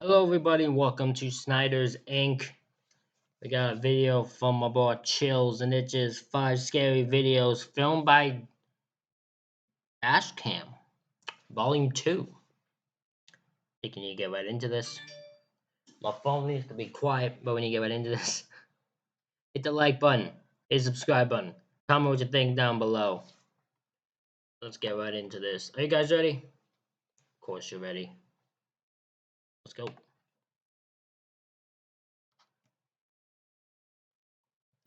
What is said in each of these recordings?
Hello everybody and welcome to Snyder's Inc. We got a video from my boy Chills and it's just 5 scary videos filmed by Dashcam, Volume 2. Can you get right into this? My phone needs to be quiet, but when you get right into this, hit the like button, hit the subscribe button, comment what you think down below. Let's get right into this. Are you guys ready? Of course you're ready. Let's go.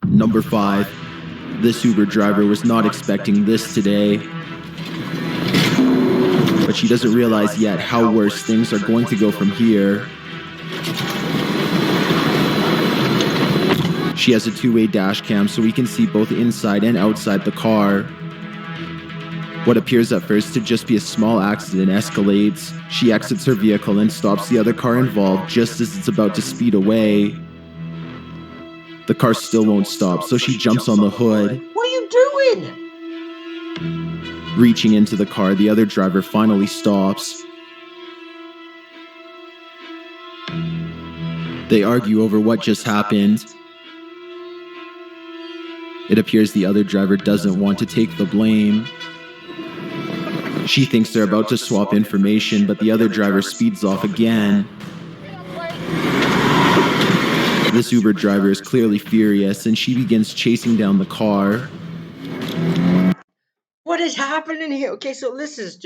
Number 5. This Uber driver was not expecting this today. But she doesn't realize yet how worse things are going to go from here. She has a two-way dash cam so we can see both inside and outside the car. What appears at first to just be a small accident escalates. She exits her vehicle and stops the other car involved just as it's about to speed away. The car still won't stop, so she jumps on the hood. What are you doing? Reaching into the car, the other driver finally stops. They argue over what just happened. It appears the other driver doesn't want to take the blame. She thinks they're about to swap information, but the other driver speeds off again. This Uber driver is clearly furious, and she begins chasing down the car. What is happening here? Okay, so this is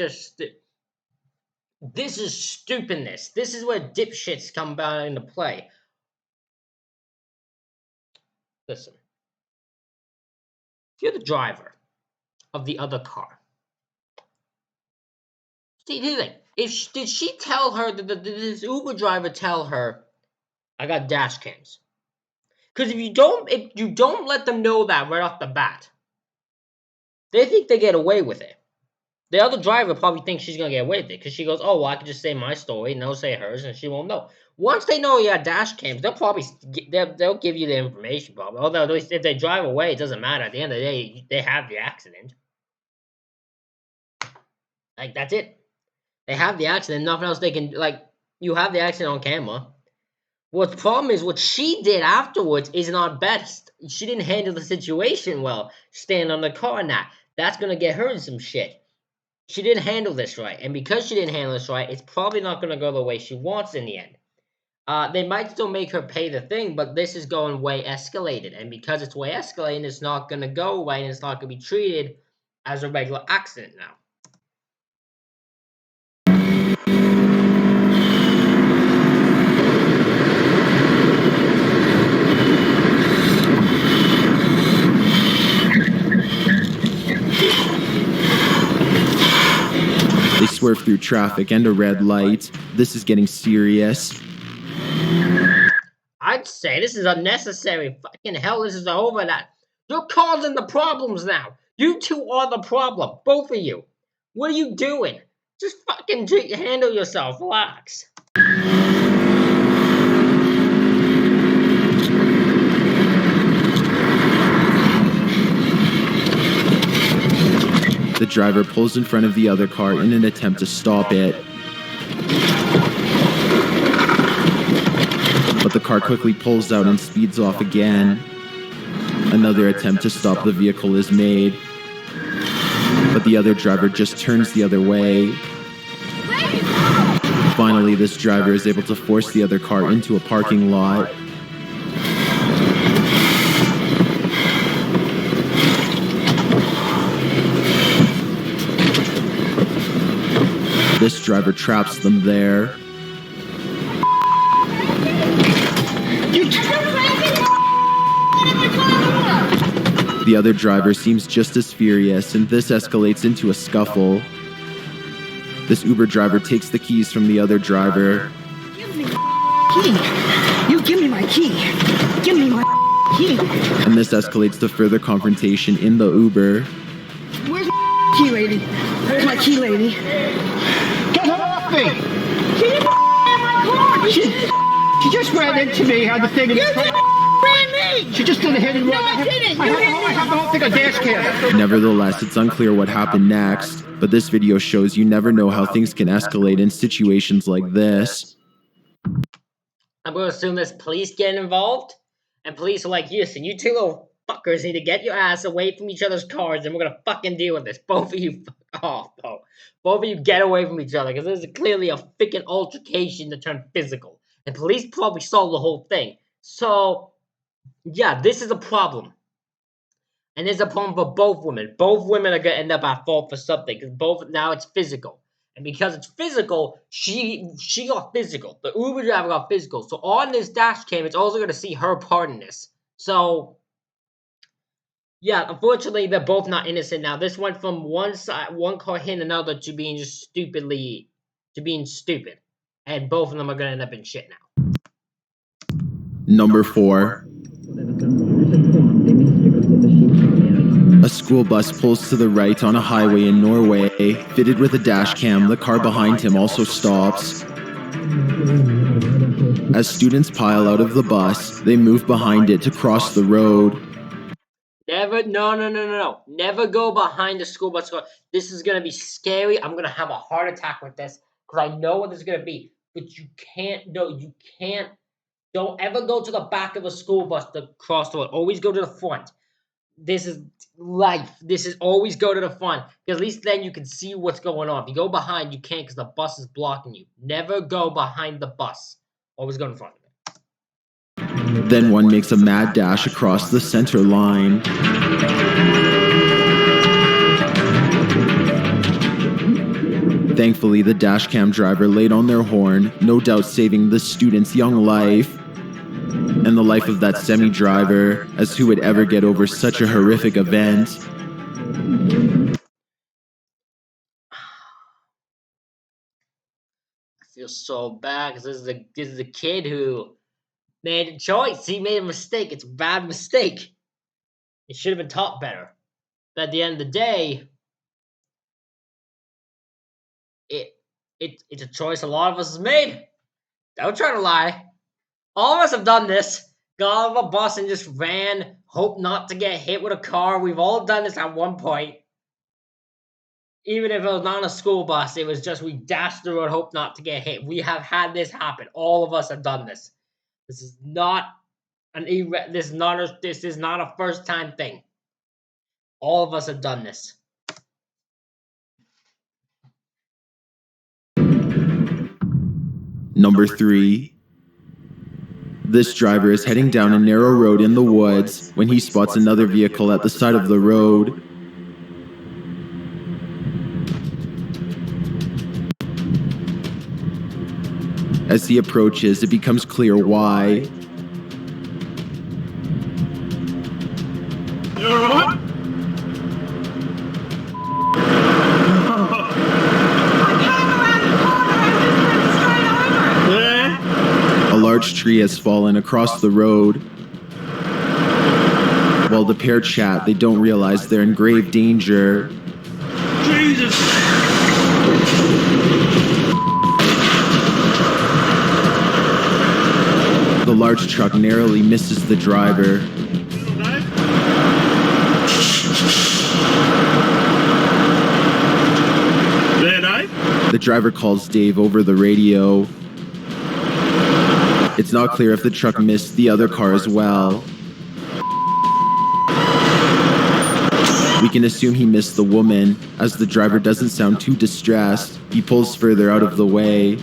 stupidness. This is where dipshits come back into play. Listen. If you're the driver of the other car, did she tell her, did this Uber driver tell her, I got dash cams? Because if you don't let them know that right off the bat, they think they get away with it. The other driver probably thinks she's gonna get away with it because she goes, "Oh, well, I can just say my story and they'll say hers, and she won't know." Once they know you got dash cams, they'll give you the information, probably. Although if they drive away, it doesn't matter. At the end of the day, they have the accident. Like, that's it. They have the accident. Nothing else they can, like, you have the accident on camera. What the problem is, what she did afterwards is not best. She didn't handle the situation well. Stand on the car and that's gonna get her in some shit. She didn't handle this right, and because she didn't handle this right, it's probably not gonna go the way she wants in the end. They might still make her pay the thing, but this is going way escalated, and because it's way escalated, it's not gonna go right, and it's not gonna be treated as a regular accident now. They swerve through traffic and a red light. This is getting serious. I'd say this is unnecessary. Fucking hell, this is over that. You're causing the problems now. You two are the problem. Both of you. What are you doing? Just fucking handle yourself. Relax. The driver pulls in front of the other car in an attempt to stop it. But the car quickly pulls out and speeds off again. Another attempt to stop the vehicle is made. But the other driver just turns the other way. Finally, this driver is able to force the other car into a parking lot. This driver traps them there. The other driver seems just as furious, and this escalates into a scuffle. This Uber driver takes the keys from the other driver. Give me key. You give me my key. Give me my key. And this escalates to further confrontation in the Uber. Where's my key, lady? Where's my key, lady? Get her off me! She's my car! She just ran into me, had the thing in the front. Ran me! She just did a hit and run. No, I didn't! I have the whole thing on dash cam. Nevertheless, it's unclear what happened next, but this video shows you never know how things can escalate in situations like this. I'm going to assume there's police getting involved. And police are like, listen, you two little fuckers need to get your ass away from each other's cars and we're going to fucking deal with this. Both of you fuck off, bro. Both of you get away from each other because this is clearly a freaking altercation that turned physical. And police probably saw the whole thing. So, yeah, this is a problem. And there's a problem for both women. Both women are going to end up at fault for something because both now it's physical. And because it's physical, she got physical. The Uber driver got physical. So on this dash cam, it's also going to see her part in this. So, yeah, unfortunately, they're both not innocent now. This went from one side, one car hitting another to being just being stupid. And both of them are going to end up in shit now. Number 4. A school bus pulls to the right on a highway in Norway. Fitted with a dash cam, the car behind him also stops. As students pile out of the bus, they move behind it to cross the road. No. Never go behind the school bus. This is going to be scary. I'm going to have a heart attack with this because I know what this is going to be. But you can't, don't ever go to the back of a school bus to cross the road. Always go to the front. This is life. This is always go to the front because at least then you can see what's going on. If you go behind, you can't because the bus is blocking you. Never go behind the bus. Always go in front of it. Then one makes a mad dash across the center line. Thankfully, the dashcam driver laid on their horn, no doubt saving the student's young life and the life of that semi-driver, as who would ever get over such a horrific event? I feel so bad because this is a kid who made a choice. He made a mistake. It's a bad mistake. It should have been taught better. But at the end of the day, it's a choice a lot of us has made. Don't try to lie. All of us have done this. Got off a bus and just ran. Hope not to get hit with a car. We've all done this at one point. Even if it was not a school bus, it was just we dashed through and hope not to get hit. We have had this happen. All of us have done this. This is not this is not a first time thing. All of us have done this. Number 3. This driver is heading down a narrow road in the woods when he spots another vehicle at the side of the road. As he approaches, it becomes clear why. A large tree has fallen across the road. While the pair chat, they don't realize they're in grave danger. Jesus! The large truck narrowly misses the driver. The driver calls Dave over the radio. It's not clear if the truck missed the other car as well. We can assume he missed the woman, as the driver doesn't sound too distressed. He pulls further out of the way.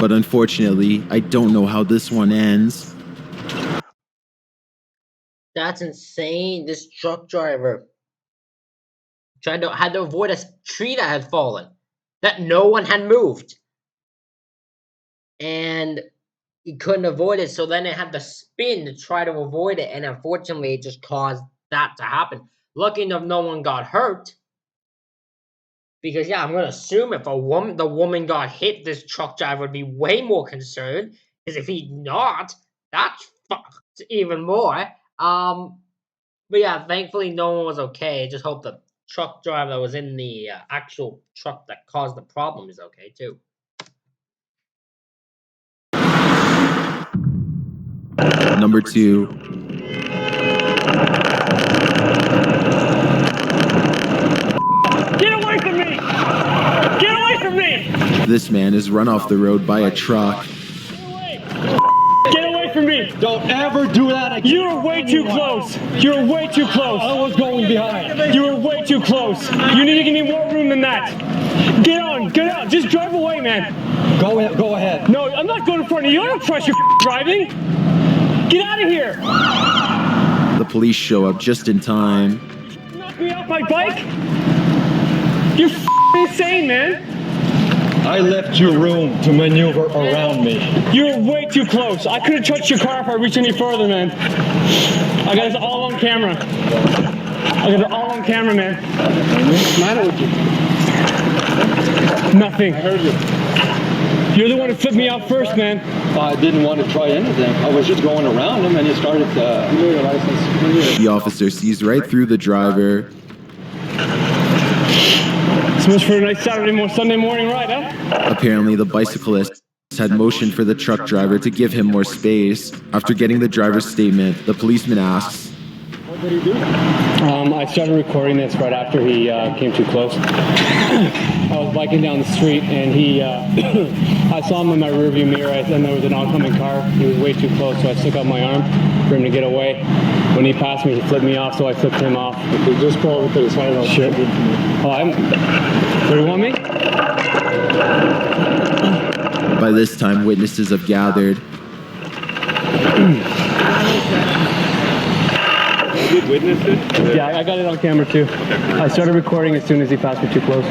But unfortunately, I don't know how this one ends. That's insane. This truck driver had to avoid a tree that had fallen, that no one had moved. And he couldn't avoid it, so then it had to spin to try to avoid it, and unfortunately it just caused that to happen. Lucky enough no one got hurt. Because yeah, I'm gonna assume if the woman got hit, this truck driver would be way more concerned. Because if he's not, that's fucked even more. But yeah, thankfully no one was okay. I just hope the truck driver that was in the actual truck that caused the problem is okay too. Number 2. businessman is run off the road by a truck. Get away from me! Don't ever do that again. You were way too close. You were way too close. I was going behind. You were way too close. You need to give me more room than that. Get on, just drive away, man. Go ahead. No, I'm not going in front of you. I don't trust your driving. Get out of here. The police show up just in time. Knock me off my bike? You're insane, man. I left you room to maneuver around me. You were way too close. I could have touched your car if I reached any further, man. I got this all on camera. Man. What's the matter with you? Nothing. I heard you. You're the one who flipped me off first, man. I didn't want to try anything. I was just going around him and he started your license. The officer sees right through the driver. So much for a nice Sunday morning ride, huh? Apparently, the bicyclist had motioned for the truck driver to give him more space. After getting the driver's statement, the policeman asks, What did he do? I started recording this right after he came too close. I was biking down the street and I saw him in my rearview mirror and there was an oncoming car. He was way too close, so I stuck out my arm for him to get away. When he passed me, he flipped me off, so I flipped him off. Okay, just pull over to the side. Sure. Where do you want me? By this time, witnesses have gathered. Did witness it? Yeah, I got it on camera too. I started recording as soon as he passed me too close.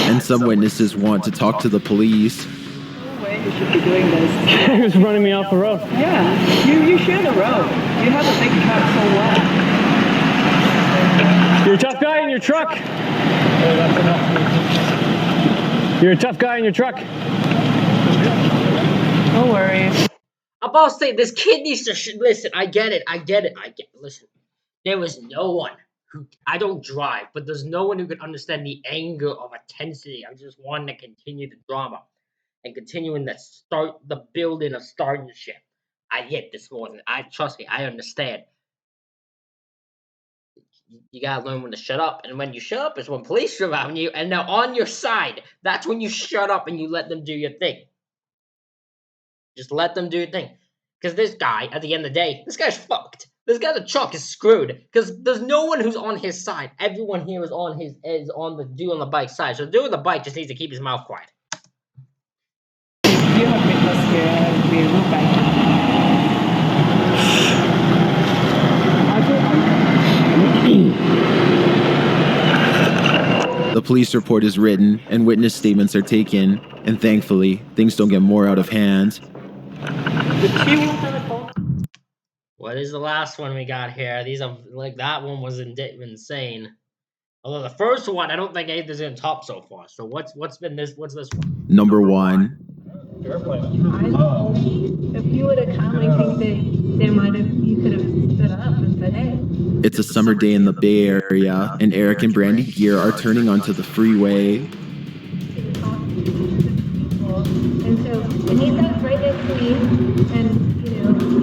And some witnesses want to talk to the police. No way you should be doing this. He was running me off the road. Yeah, you share the road. You have a big truck, so what? You're a tough guy in your truck. That's enough. You're a tough guy in your truck. No worries. I'm about to say, this kid needs to listen. I get it. Listen, there was no one who, I don't drive, but there's no one who could understand the anger of intensity. I just wanted to continue the drama and continuing the building of starting shit. I get this more than trust me, I understand. You gotta learn when to shut up, and when you shut up is when police are around you and they're on your side. That's when you shut up and you let them do your thing. Just let them do your thing. Because this guy, at the end of the day, this guy's fucked. This guy's truck is screwed. Because there's no one who's on his side. Everyone here is on the dude on the bike side. So the dude on the bike just needs to keep his mouth quiet. You have been scared to be a little bike. The police report is written and witness statements are taken, and thankfully, things don't get more out of hand. What is the last one we got here? These are like that one was insane. Although the first one, I don't think anything's in top so far. So what's this one? Number 1. If you would have come, I think that you could have stood up and said, hey. It's a summer day in the Bay Area, and Eric and Brandy Gear are turning onto the freeway. And so, and he sat right next to me, and,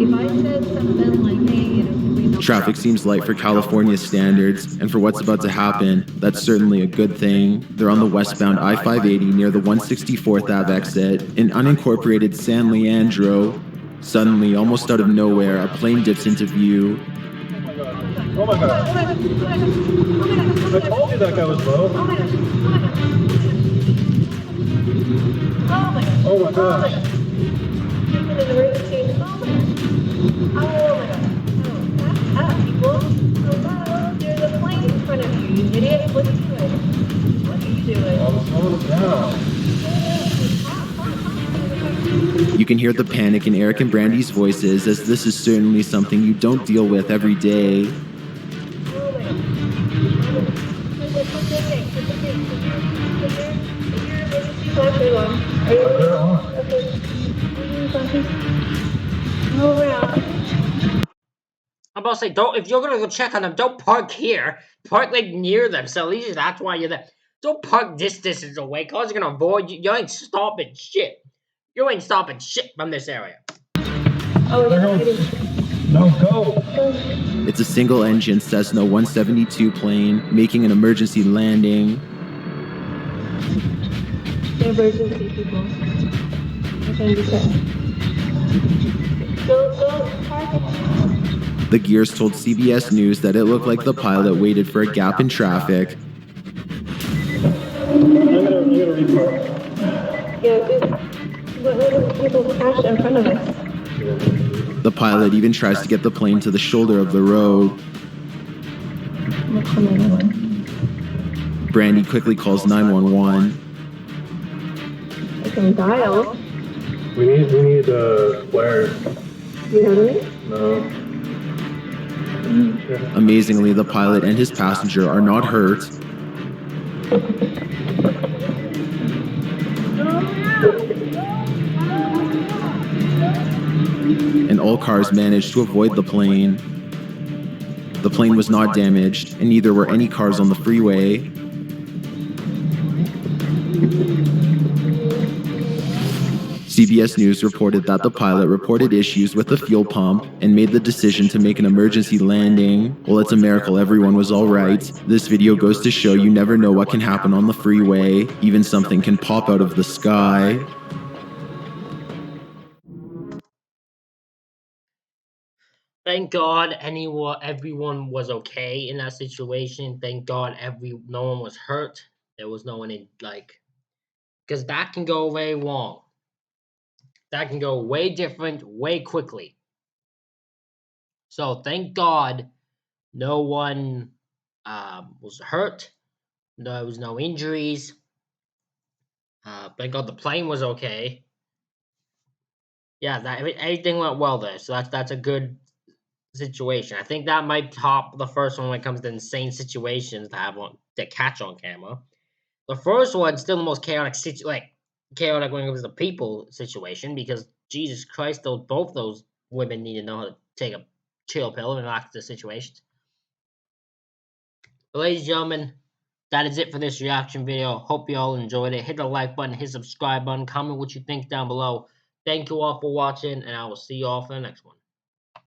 if I said something like, hey, Traffic seems light for California standards, and for what's about to happen, that's certainly a good thing. They're on the westbound I-580 near the 164th Ave exit in unincorporated San Leandro. Suddenly, almost out of nowhere, a plane dips into view. Oh my god. I told you that guy was low. Oh my god. People. There's a plane in front of you, you idiot. What's it doing? What are you doing? You can hear the panic in Eric and Brandy's voices, as this is certainly something you don't deal with every day. I'm about to say, if you're gonna go check on them, don't park here. Park like near them. So at least that's why you're there. Don't park this distance away, cause you're gonna avoid you. You ain't stopping shit. You ain't stopping shit from this area. Oh, No, go. It's a single-engine Cessna 172 plane making an emergency landing. emergency people. What can you say? Go, park. The Gears told CBS News that it looked like the pilot waited for a gap in traffic. I'm gonna repark. Yeah, what people crashed in front of us? The pilot even tries to get the plane to the shoulder of the road. We'll call 911. Brandy quickly calls 911. I can dial. We need Blair. Do you have any? No. Amazingly, the pilot and his passenger are not hurt. And all cars managed to avoid the plane. The plane was not damaged, and neither were any cars on the freeway. CBS News reported that the pilot reported issues with the fuel pump and made the decision to make an emergency landing. Well, it's a miracle everyone was alright. This video goes to show you never know what can happen on the freeway. Even something can pop out of the sky. Thank God everyone was okay in that situation. Thank God no one was hurt. There was no one in, like, because that can go very wrong. That can go way different, way quickly. So thank God no one was hurt. There was no injuries. Thank God the plane was okay. Yeah, everything went well there. So that's a good situation. I think that might top the first one when it comes to insane situations to catch on camera. The first one's still the most chaotic chaotic when it comes to people situation, because Jesus Christ, both those women need to know how to take a chill pill and relax the situations. But ladies and gentlemen, that is it for this reaction video. Hope you all enjoyed it. Hit the like button, hit subscribe button, comment what you think down below. Thank you all for watching, and I will see you all for the next one.